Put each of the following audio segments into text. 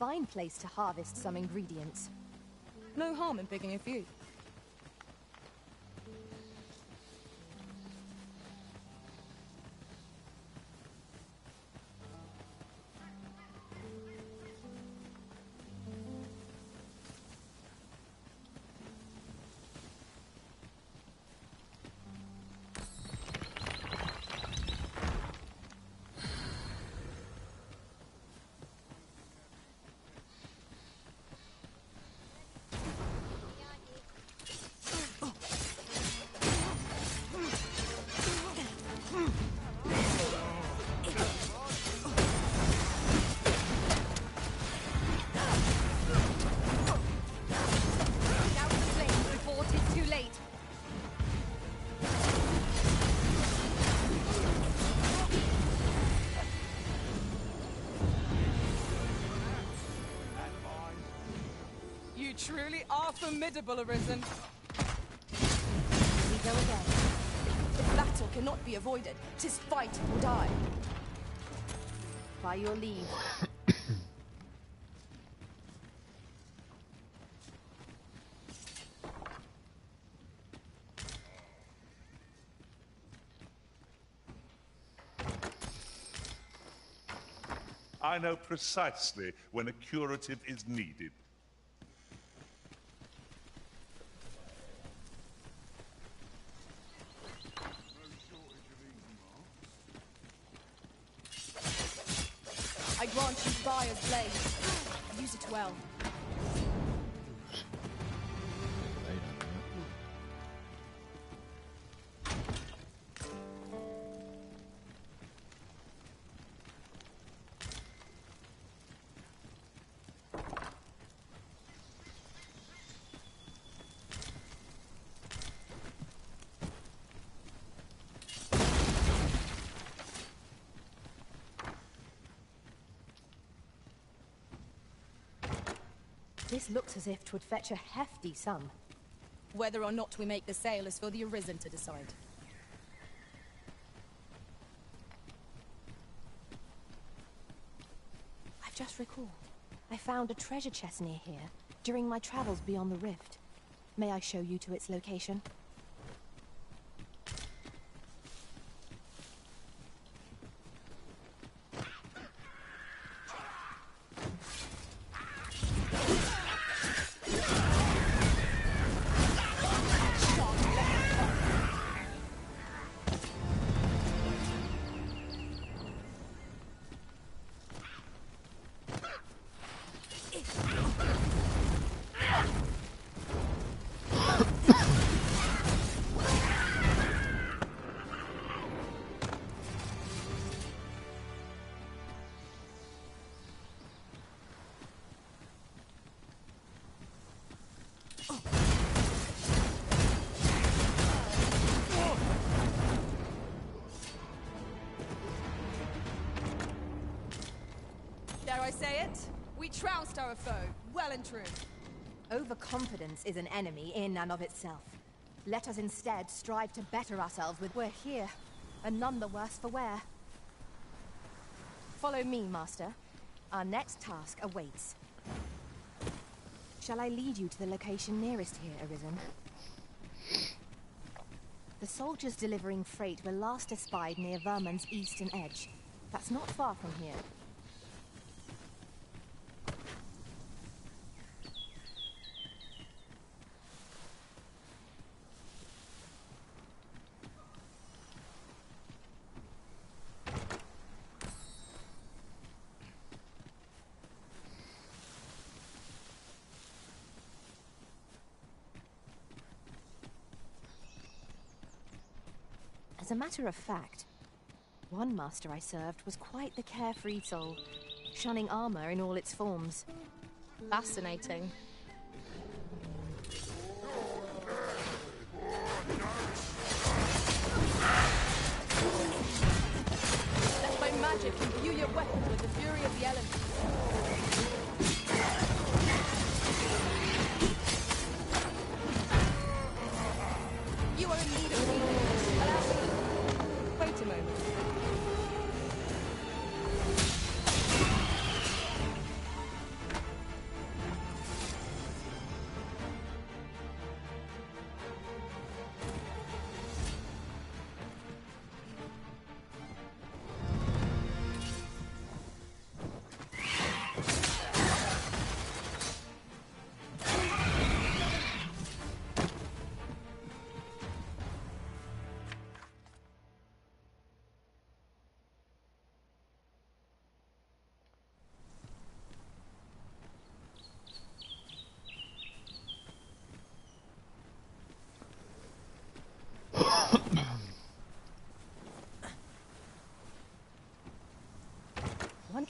fine place to harvest some ingredients. No harm in picking a few. You truly are formidable, Arisen. Here we go again. If battle cannot be avoided, 'tis fight or die. By your leave. I know precisely when a curative is needed. I grant you fire's blade. Use it well. This looks as if 'twould fetch a hefty sum. Whether or not we make the sale is for the Arisen to decide. I've just recalled. I found a treasure chest near here during my travels beyond the rift. May I show you to its location? Dare I say it? We trounced our foe, well and true. Overconfidence is an enemy in and of itself. Let us instead strive to better ourselves with we're here, and none the worse for wear. Follow me, Master. Our next task awaits. Shall I lead you to the location nearest here, Arisen? The soldiers delivering freight were last espied near Vermund's eastern edge. That's not far from here. As a matter of fact, one master I served was quite the carefree soul, shunning armor in all its forms. Fascinating. Let my magic imbue your weapon with the fury of the elements. You are in need of healing. Allow me. Wait a moment.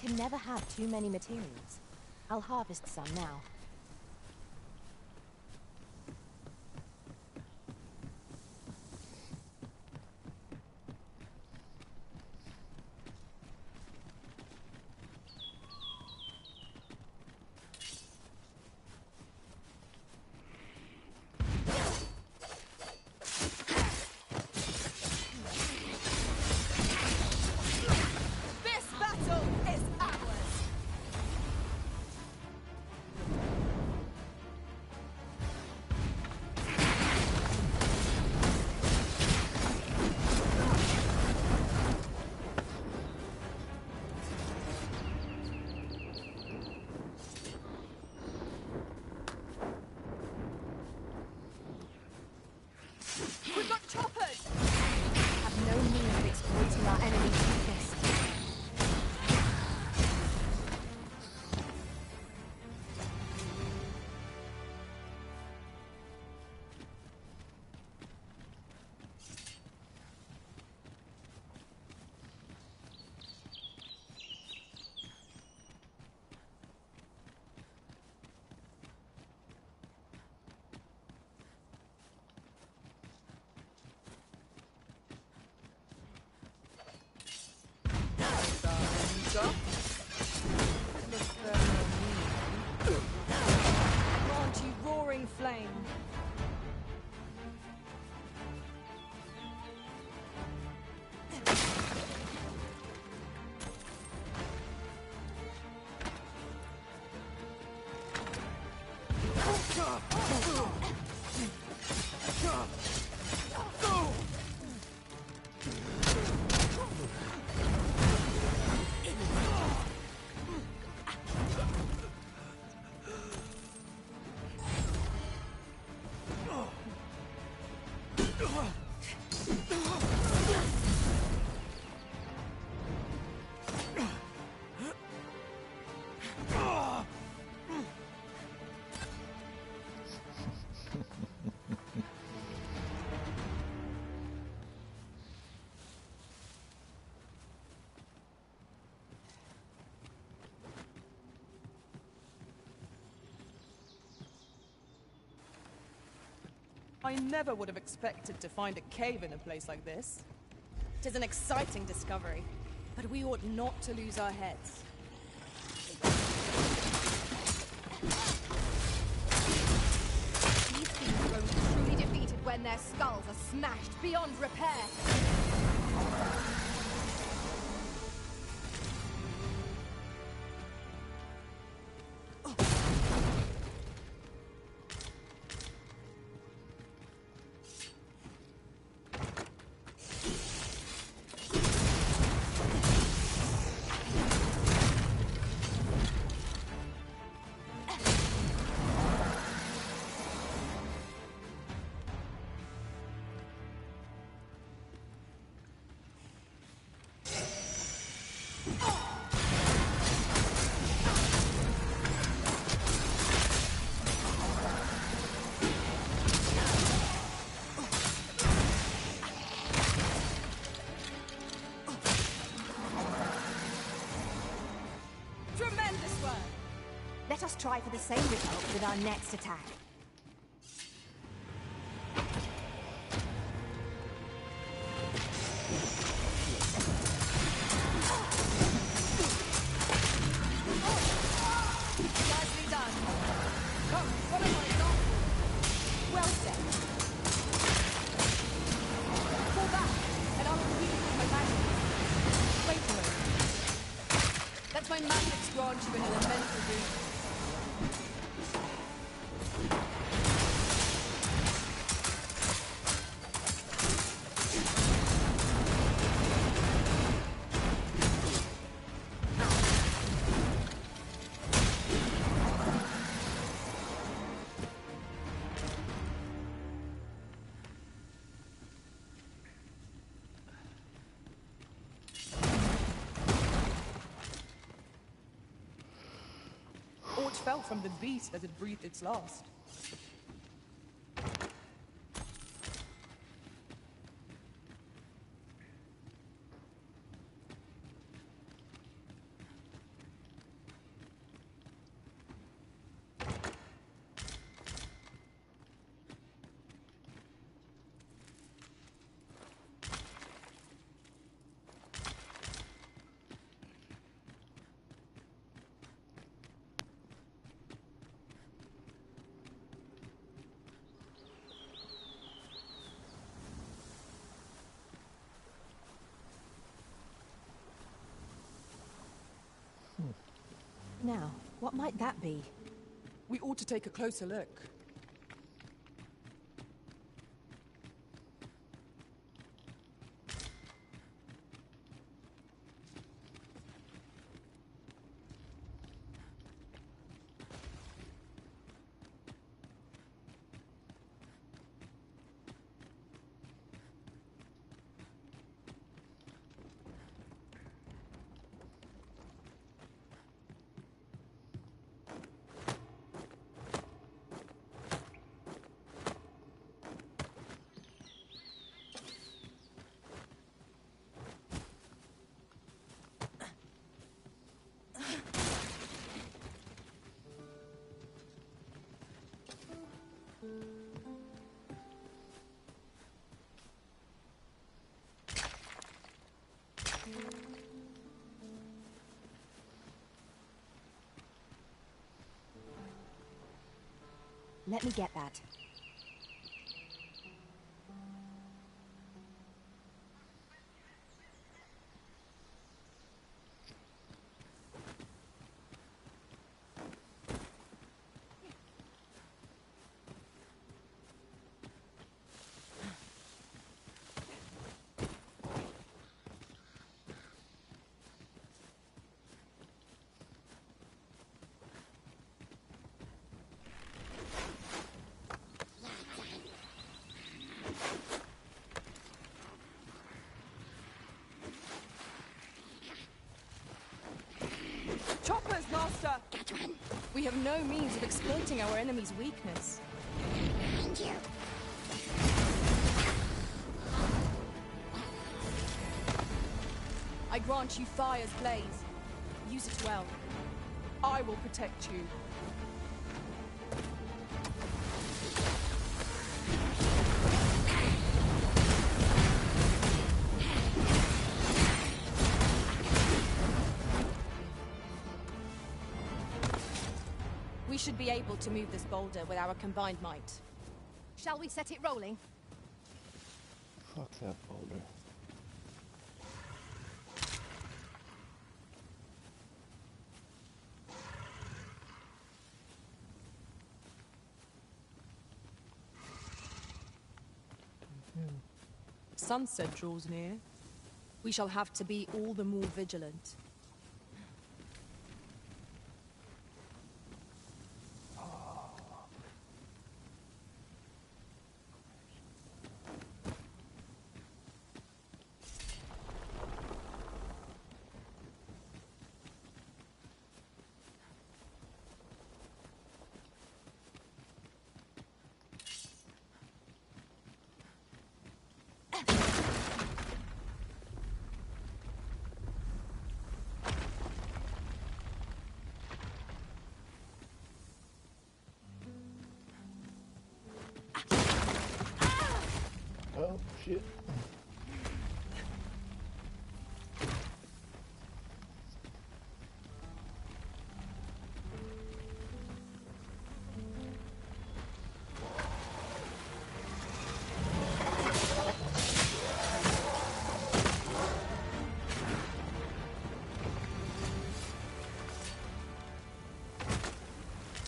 can never have too many materials. I'll harvest some now. This battle is ours! We've got choppers! Have no need of exploiting our enemy's weakness. Grant you roaring flame. I never would have expected to find a cave in a place like this. It is an exciting discovery, but we ought not to lose our heads. These things are only truly defeated when their skulls are smashed beyond repair. Tremendous work! Let us try for the same result with our next attack. Nicely done. Come, follow my example. Well said. Fall back, and I'll heal you with my magic. Wait a moment. Let my magic grant you an elemental boon. Aught fell from the beast as it breathed its last. Now, what might that be? We ought to take a closer look. Let me get that. Choppers, Master! We have no means of exploiting our enemy's weakness. I grant you fire's blaze. Use it well. I will protect you. We should be able to move this boulder with our combined might. Shall we set it rolling? Fuck that boulder. Sunset draws near. We shall have to be all the more vigilant. Oh, shit.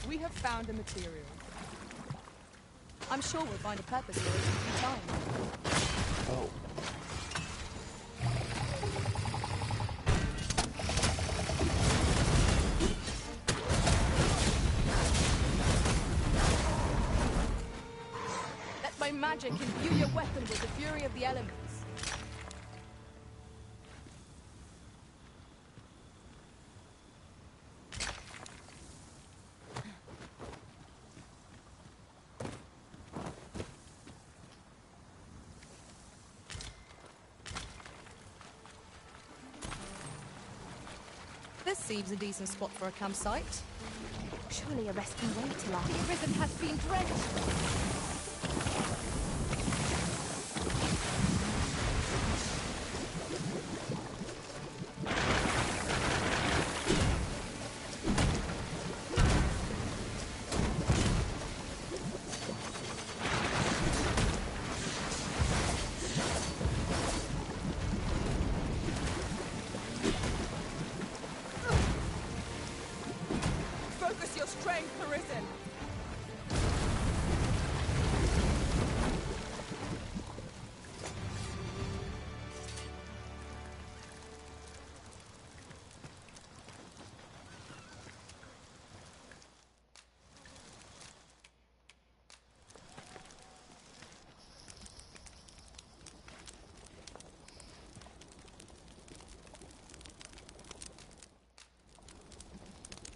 We have found a material. I'm sure we'll find a purpose for it in due time. Oh. Let my magic imbue your weapon with the fury of the elements. This seems a decent spot for a campsite. Surely a rest can wait till after. The arisen has been drenched. strength arisen.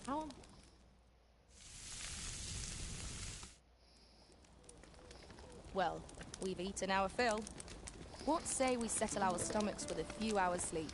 How? Well, we've eaten our fill. What say we settle our stomachs with a few hours' sleep?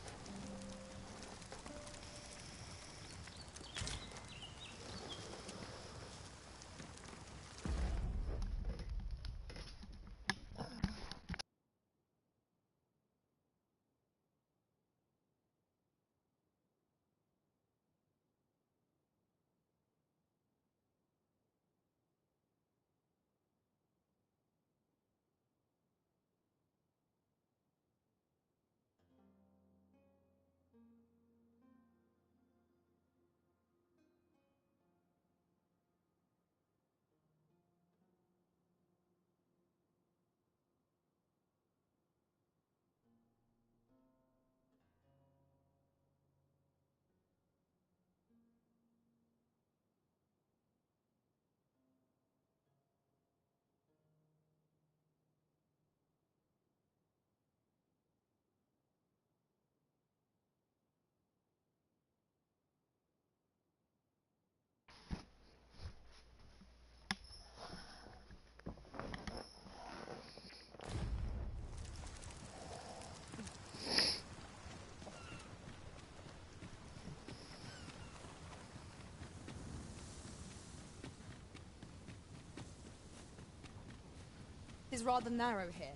It's rather narrow here.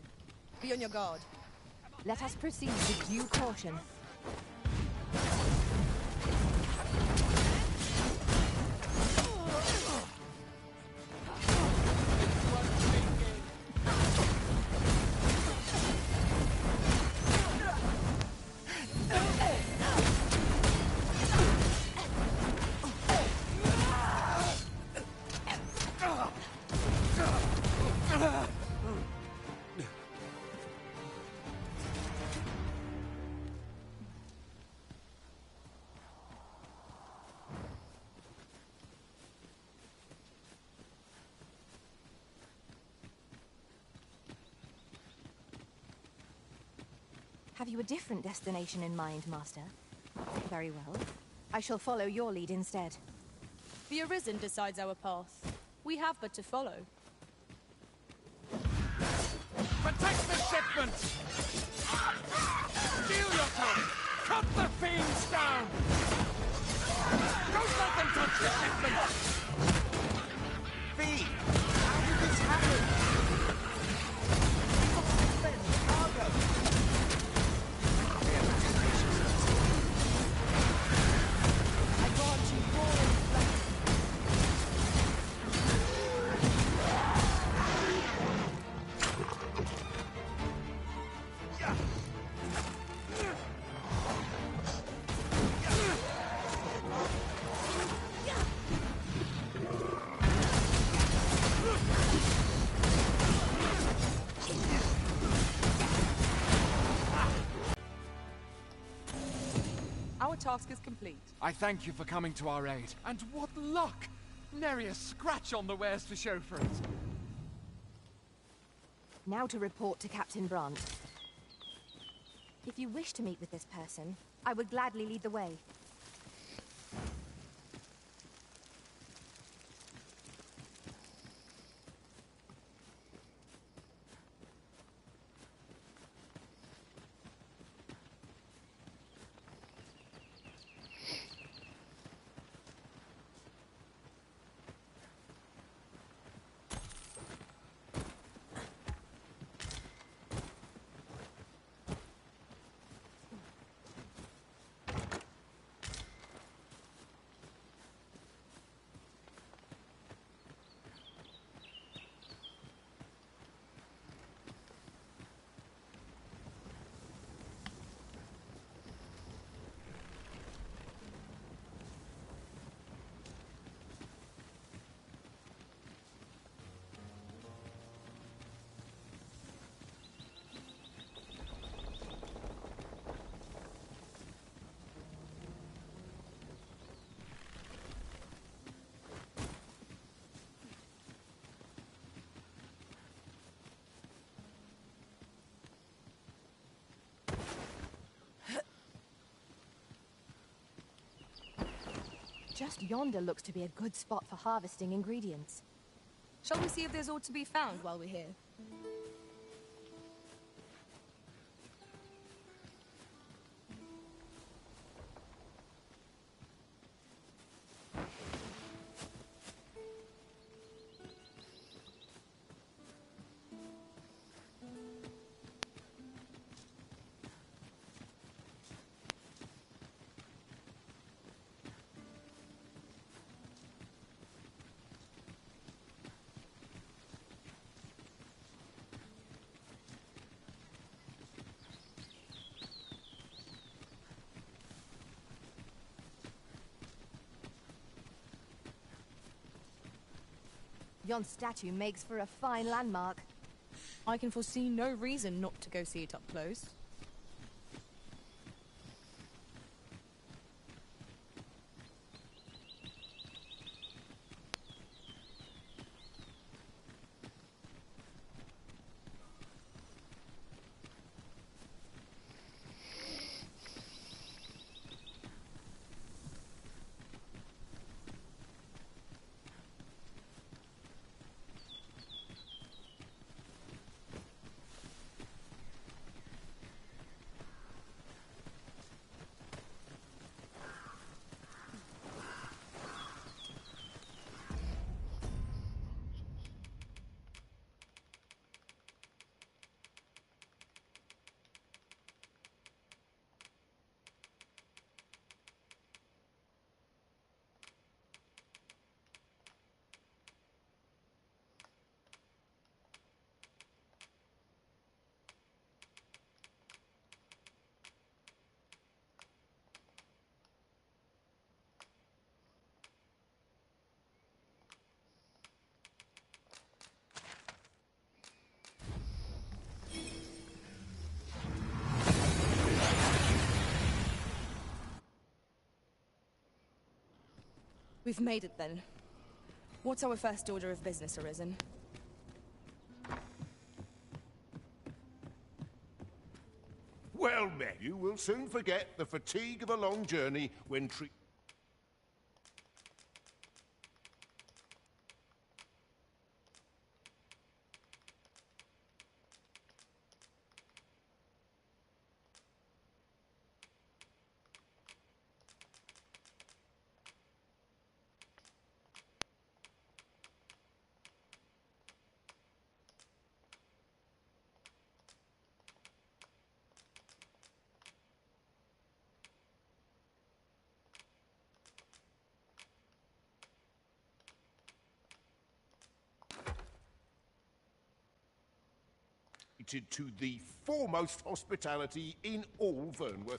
Be on your guard. Let us proceed with due caution. Have you a different destination in mind, Master? Very well. I shall follow your lead instead. The Arisen decides our path. We have but to follow. Protect the shipment! Steel your tongue! Cut the fiends down! Don't let them touch the shipment! V! How did this happen? We must defend the cargo! I grant you roaring flesh. Our task is complete. I thank you for coming to our aid. And what luck! Nary a scratch on the wares to show for it. Now to report to Captain Brandt. If you wish to meet with this person, I would gladly lead the way. Just yonder looks to be a good spot for harvesting ingredients. Shall we see if there's aught to be found while we're here? Yon statue makes for a fine landmark. I can foresee no reason not to go see it up close. We've made it then. What's our first order of business, Arisen? Well met, you will soon forget the fatigue of a long journey when treated to the foremost hospitality in all Vernworth.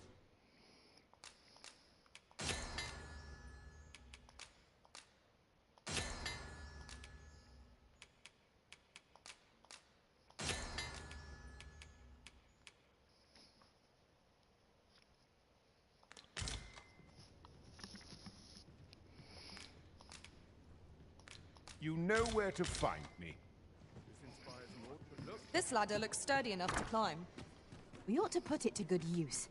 You know where to find me. This ladder looks sturdy enough to climb. We ought to put it to good use.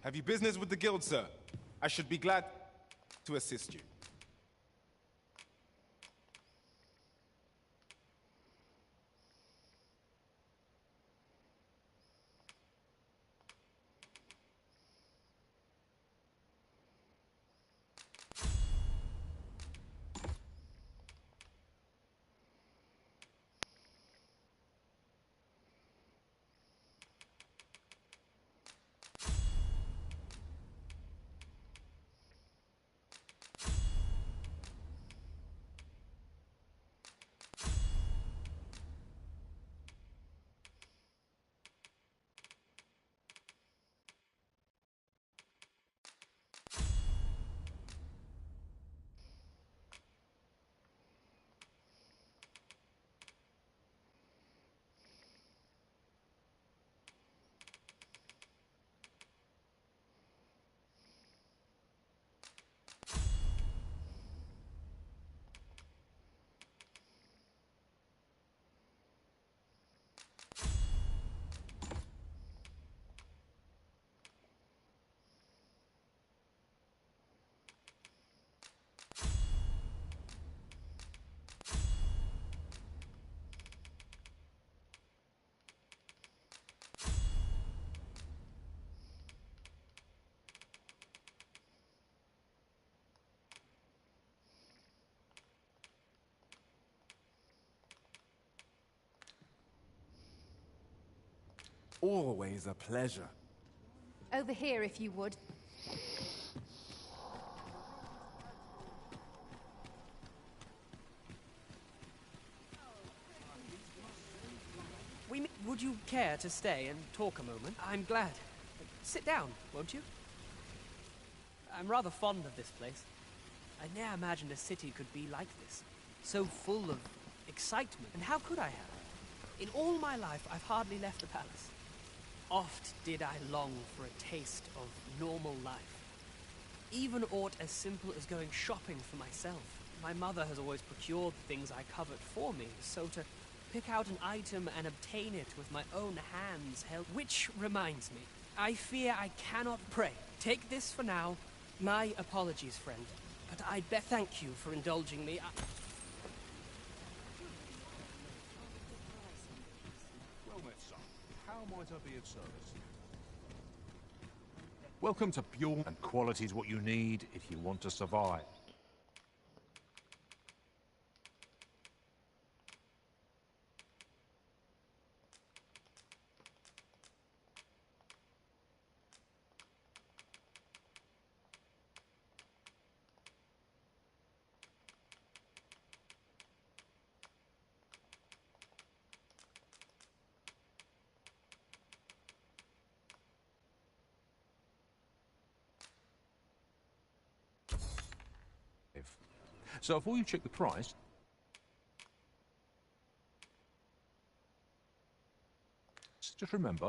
Have you business with the guild, sir? I should be glad to assist you. Always a pleasure. Over here, if you would. Would you care to stay and talk a moment? I'm glad. Sit down, won't you? I'm rather fond of this place. I ne'er imagined a city could be like this. So full of excitement. And how could I have? In all my life, I've hardly left the palace. Oft did I long for a taste of normal life. Even aught as simple as going shopping for myself. My mother has always procured the things I covet for me, so to pick out an item and obtain it with my own hands held. Which reminds me, I fear I cannot pray. Take this for now. My apologies, friend. But I'd thank you for indulging me. Well met, son. How might I be of service? Welcome to Pure, and quality is what you need if you want to survive. So before you check the price, just remember,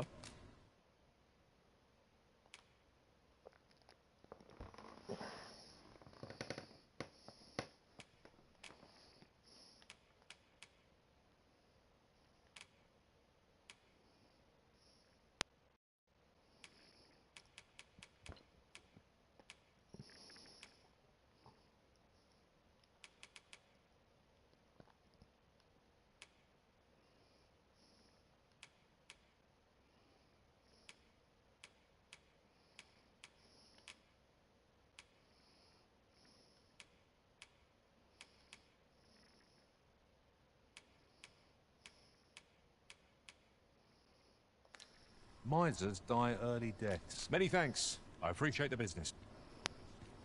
misers die early deaths. Many thanks. I appreciate the business.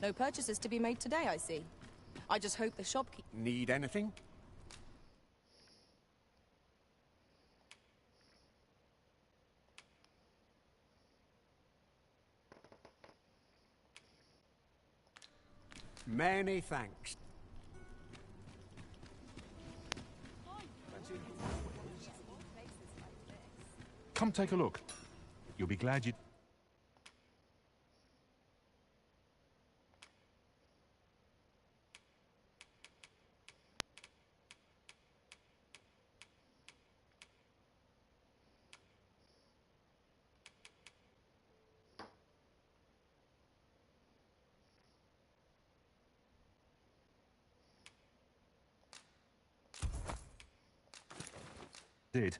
No purchases to be made today, I see. I just hope the shopkeeper... Need anything? Many thanks. Come take a look. You'll be glad you... did.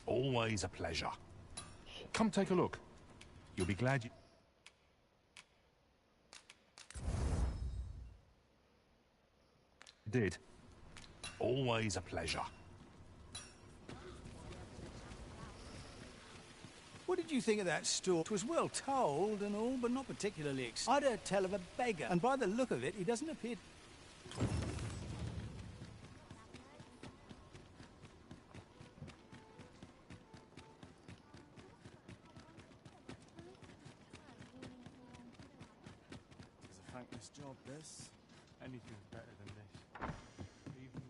Always a pleasure. Come take a look. You'll be glad you... did. Always a pleasure. What did you think of that store? It was well told and all, but not particularly exciting. I'd heard tell of a beggar, and by the look of it, he doesn't appear... It's a thankless job, this. Anything's better than this. Even...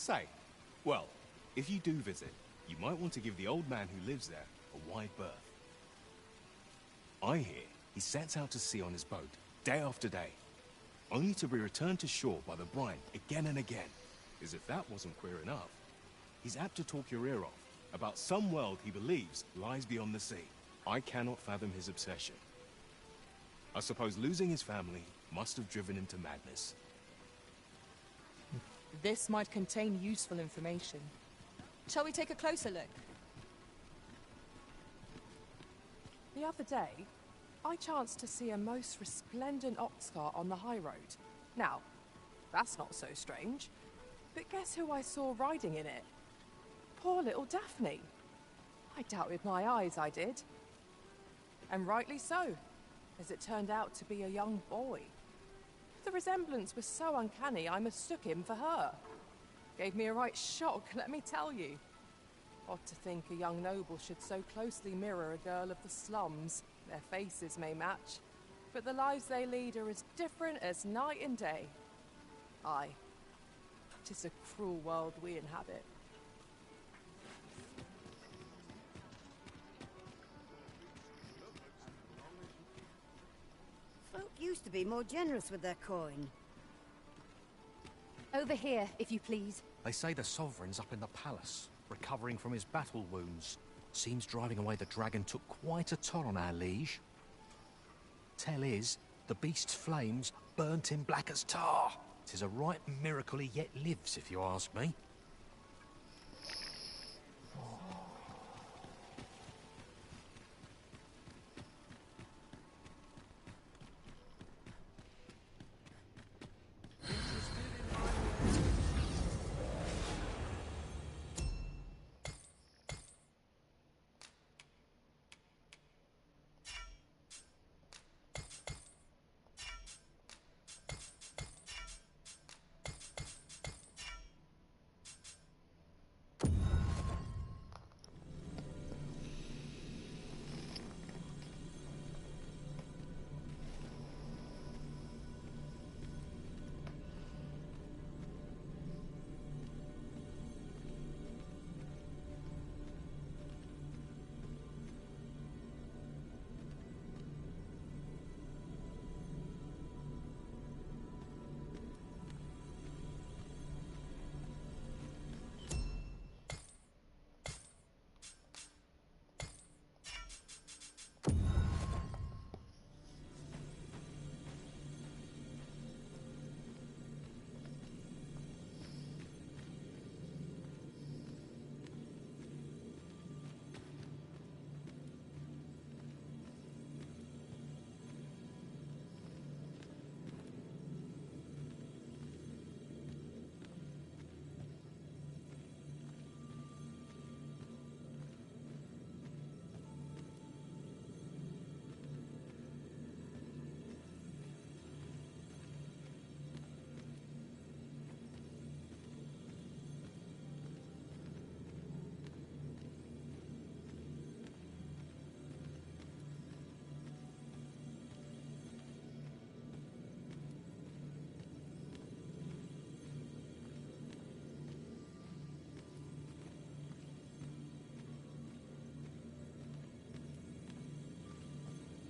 say? Well, if you do visit, you might want to give the old man who lives there a wide berth. I hear he sets out to sea on his boat, day after day, only to be returned to shore by the brine again and again. As if that wasn't queer enough, he's apt to talk your ear off about some world he believes lies beyond the sea. I cannot fathom his obsession. I suppose losing his family must have driven him to madness. This might contain useful information. Shall we take a closer look? The other day, I chanced to see a most resplendent ox cart on the high road. Now, that's not so strange, but guess who I saw riding in it? Poor little Daphne. I doubted my eyes, I did. And rightly so, as it turned out to be a young boy. The resemblance was so uncanny, I mistook him for her. Gave me a right shock, let me tell you. Odd to think a young noble should so closely mirror a girl of the slums. Their faces may match, but the lives they lead are as different as night and day. Aye, 'tis a cruel world we inhabit. Folk used to be more generous with their coin. Over here, if you please. They say the Sovereign's up in the palace, recovering from his battle wounds. Seems driving away the dragon took quite a toll on our liege. Tell is, the beast's flames burnt him black as tar. 'Tis a right miracle he yet lives, if you ask me.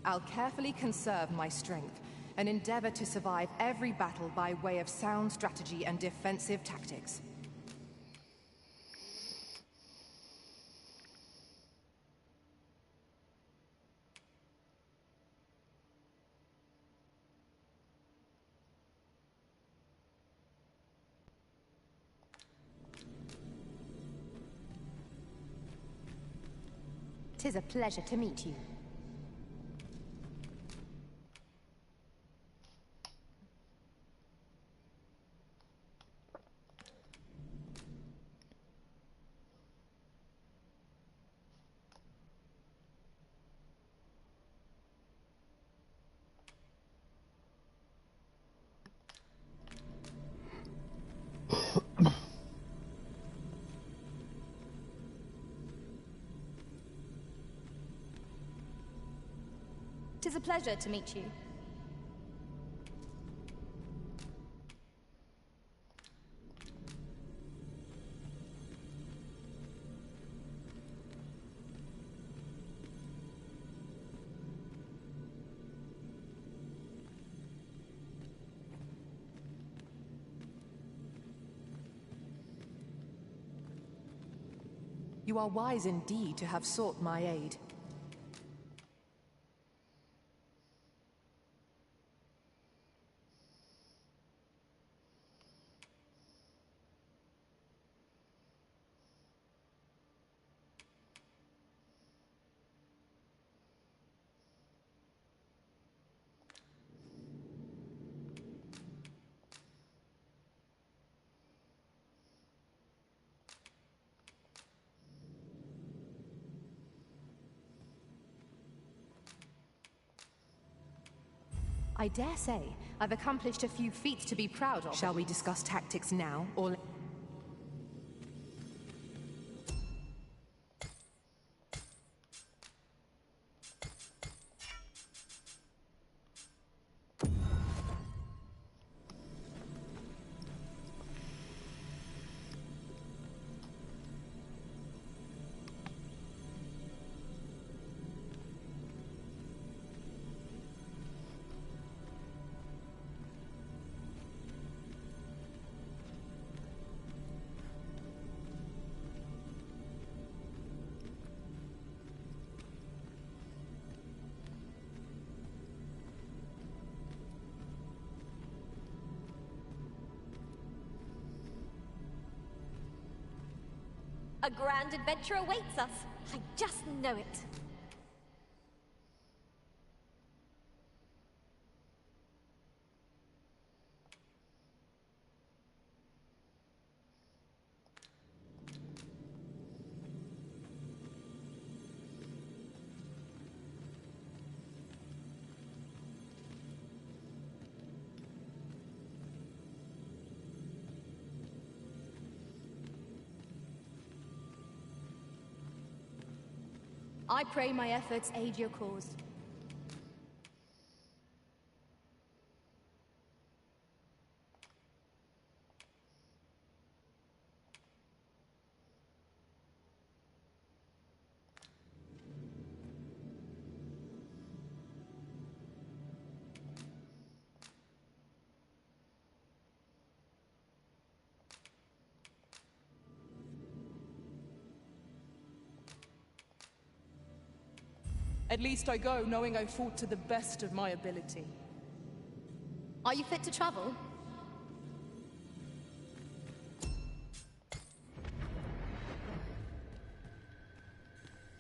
I'll carefully conserve my strength and endeavor to survive every battle by way of sound strategy and defensive tactics. "'Tis a pleasure to meet you." "'Tis a pleasure to meet you." You are wise indeed to have sought my aid. I dare say I've accomplished a few feats to be proud of. Shall we discuss tactics now, or... A grand adventure awaits us. I just know it. I pray my efforts aid your cause. At least I go knowing I fought to the best of my ability. Are you fit to travel?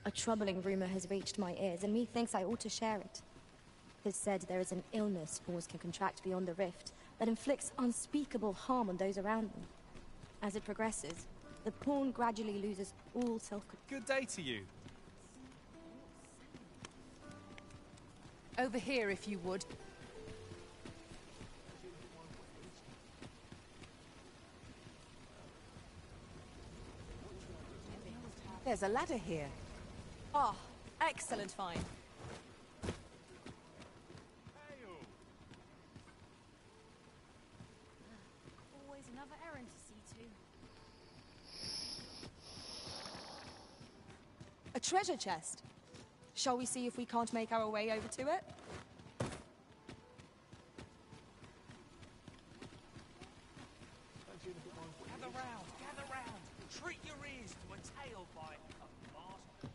A troubling rumor has reached my ears, and methinks I ought to share it. It is said there is an illness spores can contract beyond the rift that inflicts unspeakable harm on those around them. As it progresses, the pawn gradually loses all self-control. Good day to you. Over here, if you would. There's a ladder here. Oh, excellent find. Always another errand to see to. A treasure chest. Shall we see if we can't make our way over to it? Gather round! Treat your ears to a tale by a master.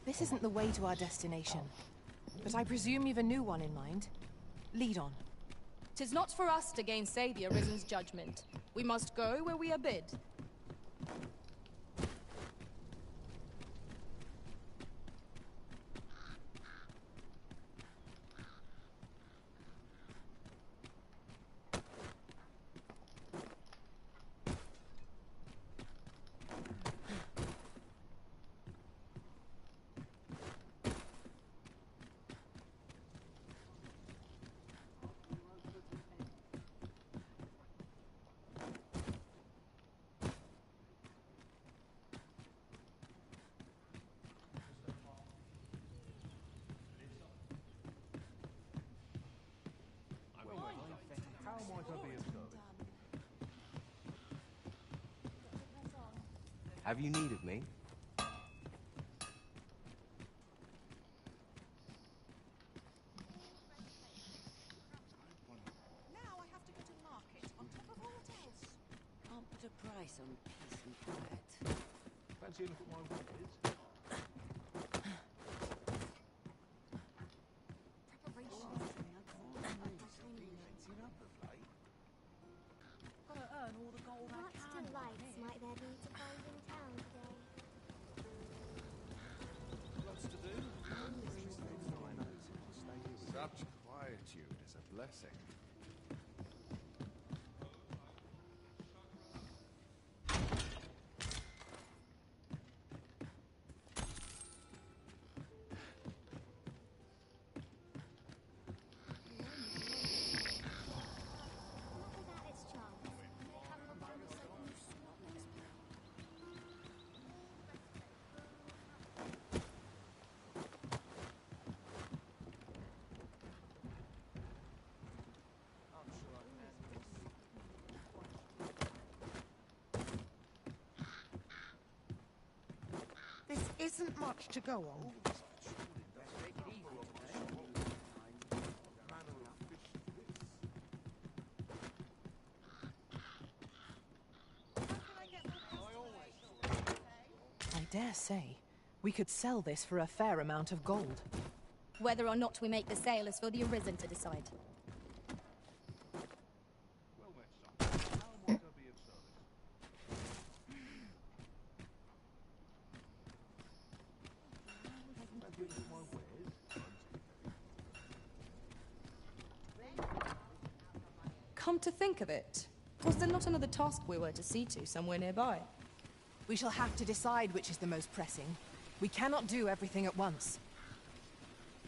This isn't the way to our destination. But I presume you've a new one in mind. Lead on. 'Tis not for us to gainsay the Arisen's judgment. We must go where we are bid. Have you need of me? Now I have to go to market on top of all else. Can't put a price on peace and quiet. Fancy a look at my wares? Gotta earn all the gold I can. What delights might there be to find in town today? Lots to do. Such quietude is a blessing. This isn't much to go on. I dare say, we could sell this for a fair amount of gold. Whether or not we make the sale is for the Arisen to decide. Come to think of it, was there not another task we were to see to somewhere nearby? We shall have to decide which is the most pressing. We cannot do everything at once.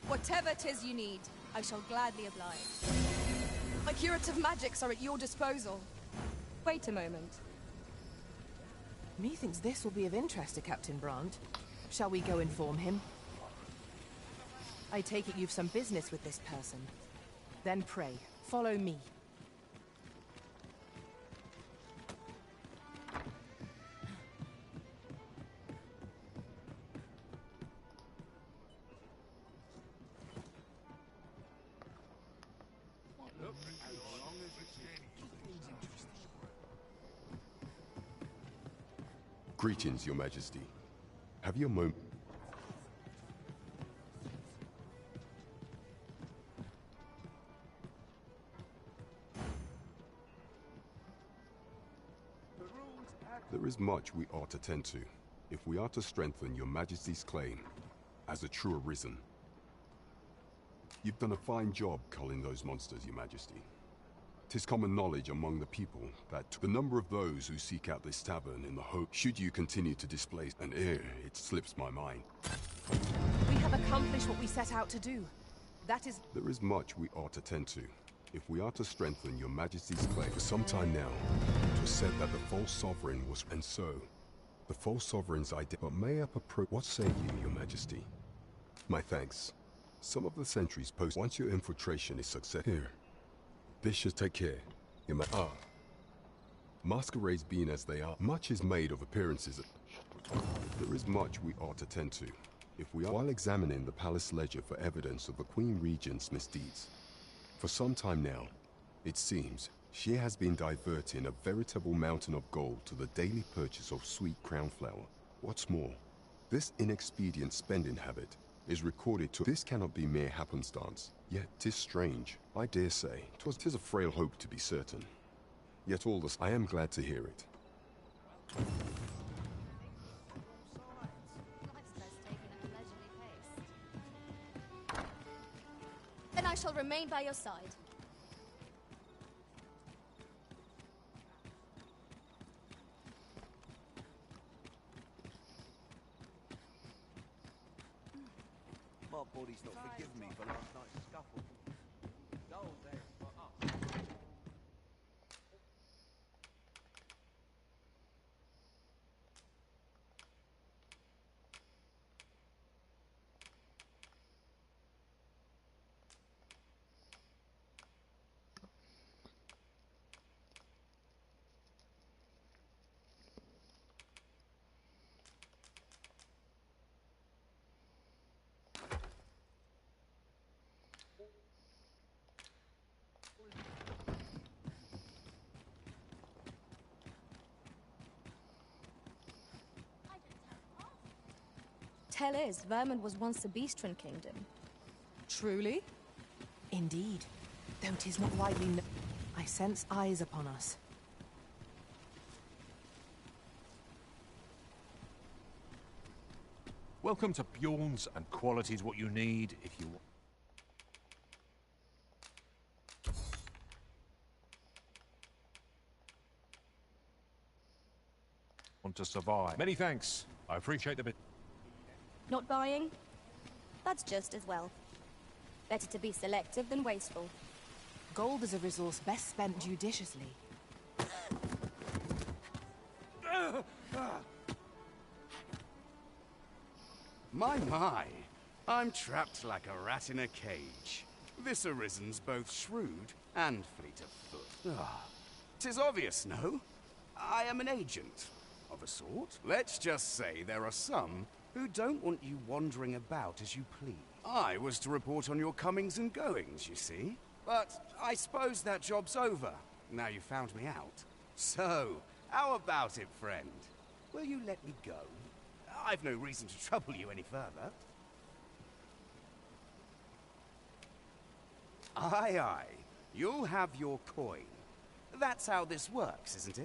Whatever 'tis you need, I shall gladly oblige. My curative magics are at your disposal. Wait a moment. Methinks this will be of interest to Captain Brandt. Shall we go inform him? I take it you've some business with this person. Then pray, follow me. Greetings, Your Majesty. Have you a moment? There is much we ought to tend to, if we are to strengthen Your Majesty's claim as a true Arisen. You've done a fine job culling those monsters, Your Majesty. 'Tis common knowledge among the people that the number of those who seek out this tavern in the hope, should you continue to display an air, it slips my mind. We have accomplished what we set out to do. That is... There is much we ought to tend to, if we are to strengthen Your Majesty's claim. For some time now, it was said that the false sovereign was... And so, the false sovereign's idea... But may I approach... What say you, Your Majesty? My thanks. Some of the sentries post... Once your infiltration is successful... Here. This should take care. Masquerades being as they are, much is made of appearances. There is much we ought to tend to, if we are while examining the palace ledger for evidence of the Queen Regent's misdeeds. For some time now, it seems, she has been diverting a veritable mountain of gold to the daily purchase of sweet crown flower. What's more, this inexpedient spending habit is recorded to... This cannot be mere happenstance, yet 'tis strange. I dare say, 'tis a frail hope to be certain. Yet all this, I am glad to hear it. Then I shall remain by your side. My body's not forgiven me for last night's scuffle. Gold there for us. Tell is, Vermund was once a Beastren kingdom. Truly? Indeed. Though 'tis not widely known. I sense eyes upon us. Welcome to Bjorn's, and quality's what you need if you want to survive. Many thanks. I appreciate the bit. Not buying? That's just as well. Better to be selective than wasteful. Gold is a resource best spent judiciously. My. I'm trapped like a rat in a cage. This Arisen's both shrewd and fleet of foot. 'Tis obvious, no? I am an agent, of a sort. Let's just say there are some who don't want you wandering about as you please. I was to report on your comings and goings, you see. But I suppose that job's over, now you found me out. So, how about it, friend? Will you let me go? I've no reason to trouble you any further. Aye. You'll have your coin. That's how this works, isn't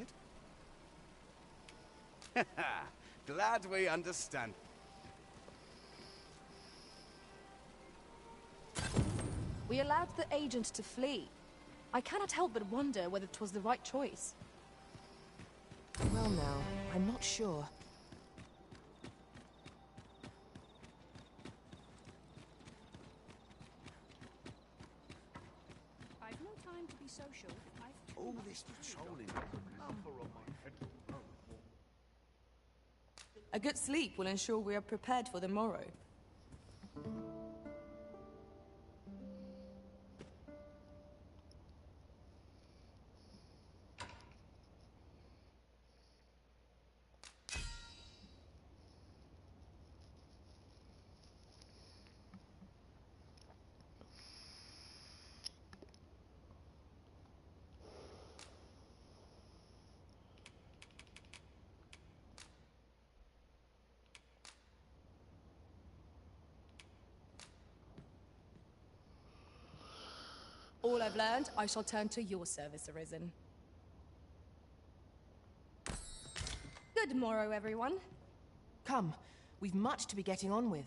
it? Glad we understand. We allowed the agent to flee. I cannot help but wonder whether 'twas the right choice. Well now, I'm not sure. I've no time to be social. I've All this patrolling is a number on my head. A good sleep will ensure we are prepared for the morrow. All I've learned, I shall turn to your service, Arisen. Good morrow, everyone. Come, we've much to be getting on with.